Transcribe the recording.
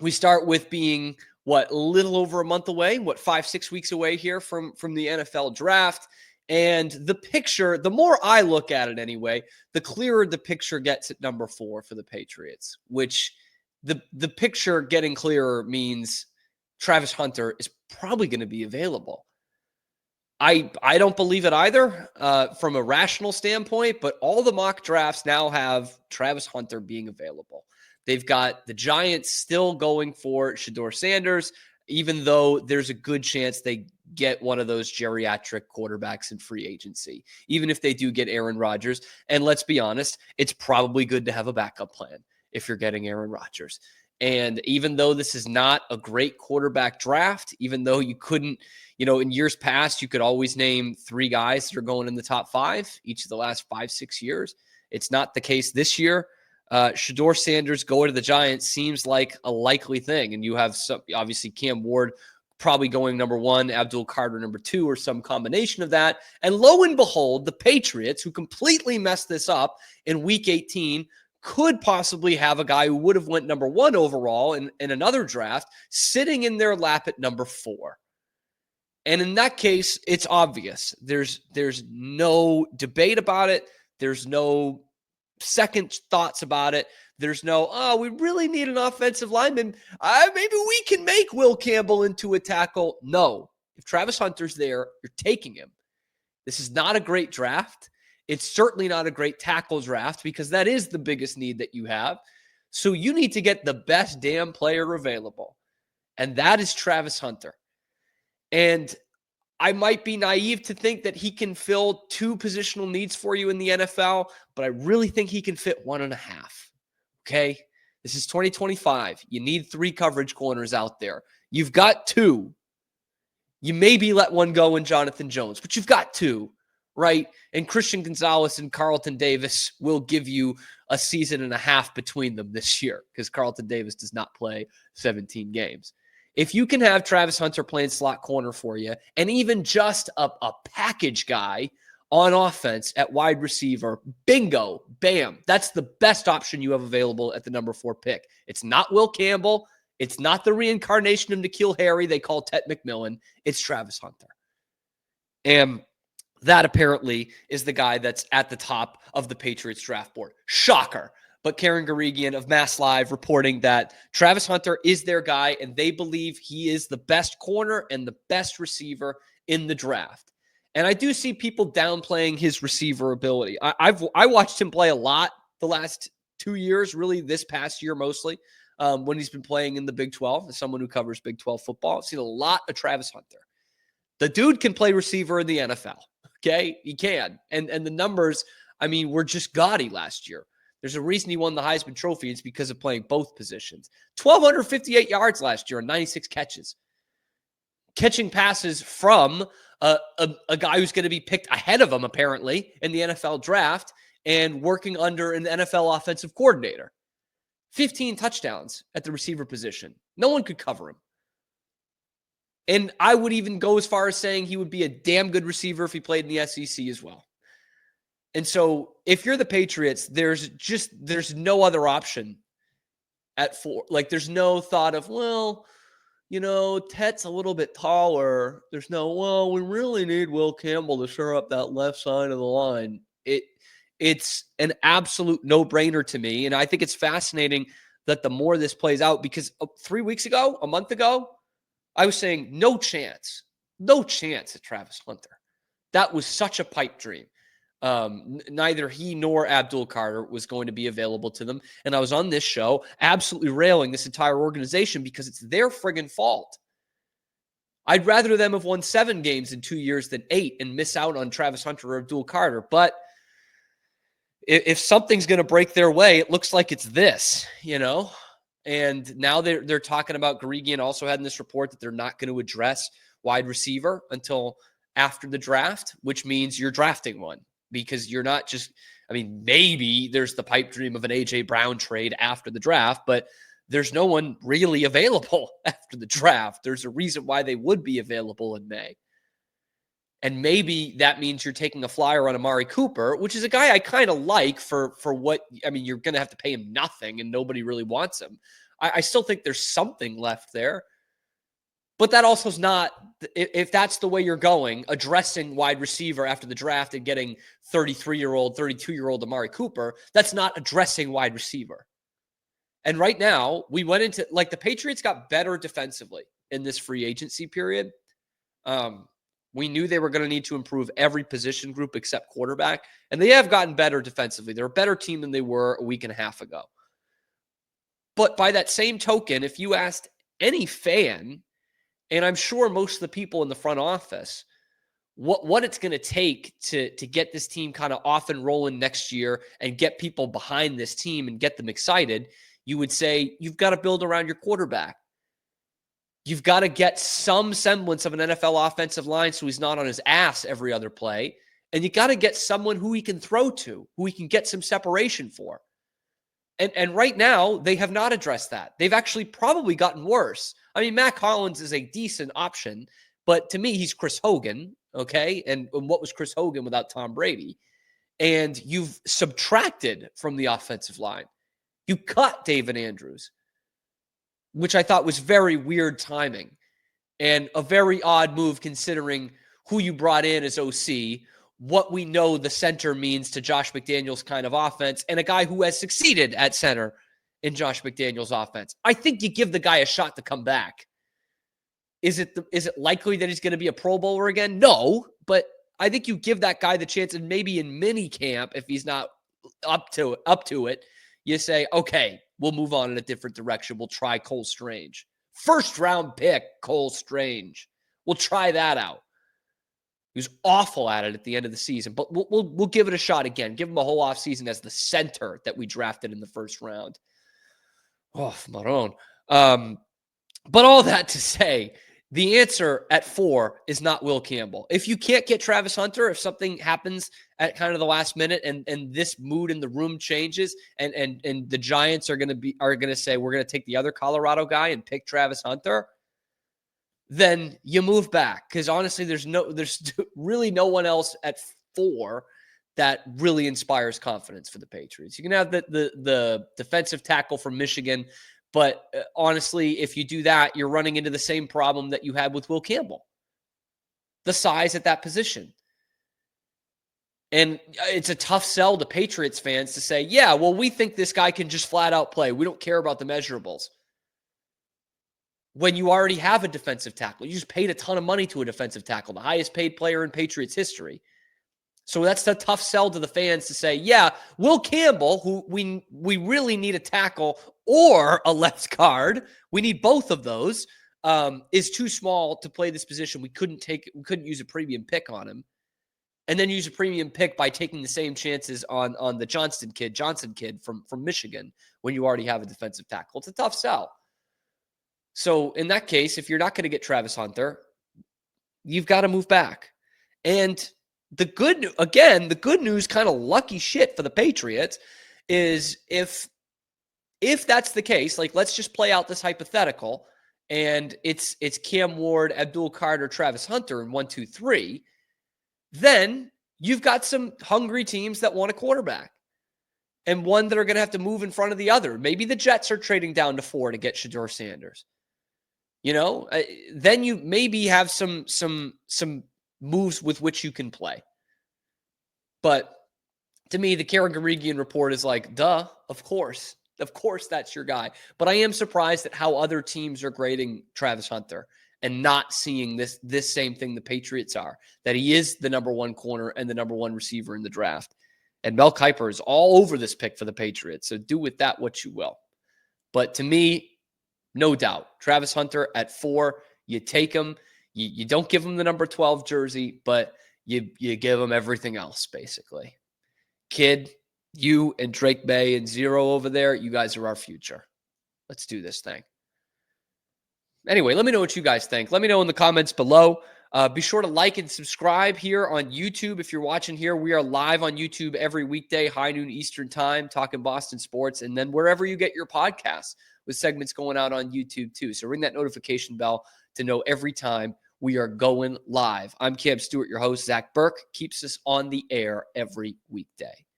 We start with being, a little over a month away, 5-6 weeks away here from the NFL draft. And the picture, the more I look at it anyway, the clearer the picture gets at number 4 for the Patriots, which the picture getting clearer means Travis Hunter is probably going to be available. I don't believe it either from a rational standpoint, but all the mock drafts now have Travis Hunter being available. They've got the Giants still going for Shedeur Sanders, even though there's a good chance they get one of those geriatric quarterbacks in free agency, even if they do get Aaron Rodgers. And let's be honest, it's probably good to have a backup plan if you're getting Aaron Rodgers. And even though this is not a great quarterback draft, even though you couldn't, in years past, you could always name 3 guys that are going in the top 5 each of the last 5-6 years. It's not the case this year. Shedeur Sanders going to the Giants seems like a likely thing. And you have obviously Cam Ward probably going number 1, Abdul Carter number 2, or some combination of that. And lo and behold, the Patriots, who completely messed this up in week 18, could possibly have a guy who would have went number 1 overall in another draft sitting in their lap at number 4. And in that case, it's obvious. There's no debate about it. There's no second thoughts about it. There's no, we really need an offensive lineman. Maybe we can make Will Campbell into a tackle. No. If Travis Hunter's there, you're taking him. This is not a great draft. It's certainly not a great tackle draft because that is the biggest need that you have. So you need to get the best damn player available. And that is Travis Hunter. And I might be naive to think that he can fill 2 positional needs for you in the NFL, but I really think he can fit 1.5. Okay? This is 2025. You need 3 coverage corners out there. You've got 2. You maybe let one go in Jonathan Jones, but you've got 2, right? And Christian Gonzalez and Carlton Davis will give you a season and a half between them this year because Carlton Davis does not play 17 games. If you can have Travis Hunter playing slot corner for you and even just a package guy on offense at wide receiver, bingo, bam, that's the best option you have available at the number 4 pick. It's not Will Campbell. It's not the reincarnation of N'Keal Harry they call Ted McMillan. It's Travis Hunter. And that apparently is the guy that's at the top of the Patriots draft board. Shocker. But Karen Guregian of Mass Live reporting that Travis Hunter is their guy, and they believe he is the best corner and the best receiver in the draft. And I do see people downplaying his receiver ability. I watched him play a lot the last 2 years, really this past year mostly, when he's been playing in the Big 12. As someone who covers Big 12 football, I've seen a lot of Travis Hunter. The dude can play receiver in the NFL, okay? He can. And the numbers, were just gaudy last year. There's a reason he won the Heisman Trophy. It's because of playing both positions. 1,258 yards last year and 96 catches. Catching passes from a guy who's going to be picked ahead of him, apparently, in the NFL draft and working under an NFL offensive coordinator. 15 touchdowns at the receiver position. No one could cover him. And I would even go as far as saying he would be a damn good receiver if he played in the SEC as well. And so if you're the Patriots, there's no other option at 4. Like there's no thought of, Tet's a little bit taller. There's no, we really need Will Campbell to shore up that left side of the line. It's an absolute no-brainer to me. And I think it's fascinating that the more this plays out, because 3 weeks ago, a month ago, I was saying no chance at Travis Hunter. That was such a pipe dream. Neither he nor Abdul Carter was going to be available to them. And I was on this show absolutely railing this entire organization because it's their friggin' fault. I'd rather them have won 7 games in 2 years than 8 and miss out on Travis Hunter or Abdul Carter. But if something's going to break their way, it looks like it's this, And now they're talking about, Guregian also had in this report that they're not going to address wide receiver until after the draft, which means you're drafting one. Because you're not just, maybe there's the pipe dream of an A.J. Brown trade after the draft, but there's no one really available after the draft. There's a reason why they would be available in May. And maybe that means you're taking a flyer on Amari Cooper, which is a guy I kind of like for what, you're going to have to pay him nothing and nobody really wants him. I still think there's something left there. But that also is not, if that's the way you're going, addressing wide receiver after the draft and getting 33-year-old, 32-year-old Amari Cooper, that's not addressing wide receiver. And right now, we went into, like, the Patriots got better defensively in this free agency period. We knew they were going to need to improve every position group except quarterback, and they have gotten better defensively. They're a better team than they were a week and a half ago. But by that same token, if you asked any fan, and I'm sure most of the people in the front office, what it's going to take to get this team kind of off and rolling next year and get people behind this team and get them excited, you would say you've got to build around your quarterback. You've got to get some semblance of an NFL offensive line so he's not on his ass every other play. And you got to get someone who he can throw to, who he can get some separation for. And right now, they have not addressed that. They've actually probably gotten worse. I mean, Mac Hollins is a decent option, but to me, he's Chris Hogan, okay? And what was Chris Hogan without Tom Brady? And you've subtracted from the offensive line. You cut David Andrews, which I thought was very weird timing and a very odd move considering who you brought in as OC, what we know the center means to Josh McDaniels' kind of offense, and a guy who has succeeded at center in Josh McDaniels' offense. I think you give the guy a shot to come back. Is it likely that he's going to be a Pro Bowler again? No, but I think you give that guy the chance, and maybe in mini camp, if he's not up to it, you say, okay, we'll move on in a different direction. We'll try Cole Strange. First round pick, Cole Strange. We'll try that out. He was awful at it at the end of the season, but we'll give it a shot again. Give him a whole offseason as the center that we drafted in the first round. Oh, Maroon. But all that to say, the answer at 4 is not Will Campbell. If you can't get Travis Hunter, if something happens at kind of the last minute and this mood in the room changes and the Giants are going to say we're going to take the other Colorado guy and pick Travis Hunter, then you move back, because honestly, there's really no one else at 4 that really inspires confidence for the Patriots. You can have the defensive tackle from Michigan, but honestly, if you do that, you're running into the same problem that you had with Will Campbell, the size at that position. And it's a tough sell to Patriots fans to say, yeah, well, we think this guy can just flat out play. We don't care about the measurables. When you already have a defensive tackle. You just paid a ton of money to a defensive tackle, the highest paid player in Patriots history. So that's a tough sell to the fans to say, yeah, Will Campbell, who we really need a tackle or a left guard, we need both of those, is too small to play this position. We couldn't use a premium pick on him. And then use a premium pick by taking the same chances on the Johnson kid from Michigan when you already have a defensive tackle. It's a tough sell. So in that case, if you're not going to get Travis Hunter, you've got to move back. And the good news, kind of lucky shit for the Patriots, is if that's the case, like, let's just play out this hypothetical, and it's Cam Ward, Abdul Carter, Travis Hunter in 1, 2, 3, then you've got some hungry teams that want a quarterback. And one that are going to have to move in front of the other. Maybe the Jets are trading down to 4 to get Shedeur Sanders. Then you maybe have some moves with which you can play. But to me, the Karen Garigian report is like, duh, of course that's your guy. But I am surprised at how other teams are grading Travis Hunter and not seeing this same thing the Patriots are, that he is the number 1 corner and the number 1 receiver in the draft. And Mel Kiper is all over this pick for the Patriots. So do with that what you will. But to me, no doubt, Travis Hunter at 4, you take him. You don't give him the number 12 jersey, but you give him everything else, basically. Kid, you and Drake Maye and Zero over there, you guys are our future. Let's do this thing. Anyway, let me know what you guys think. Let me know in the comments below. Be sure to like and subscribe here on YouTube. If you're watching here, we are live on YouTube every weekday, high noon Eastern time, talking Boston sports, and then wherever you get your podcasts with segments going out on YouTube too. So ring that notification bell to know every time we are going live. I'm Cam Stewart, your host. Zach Burke keeps us on the air every weekday.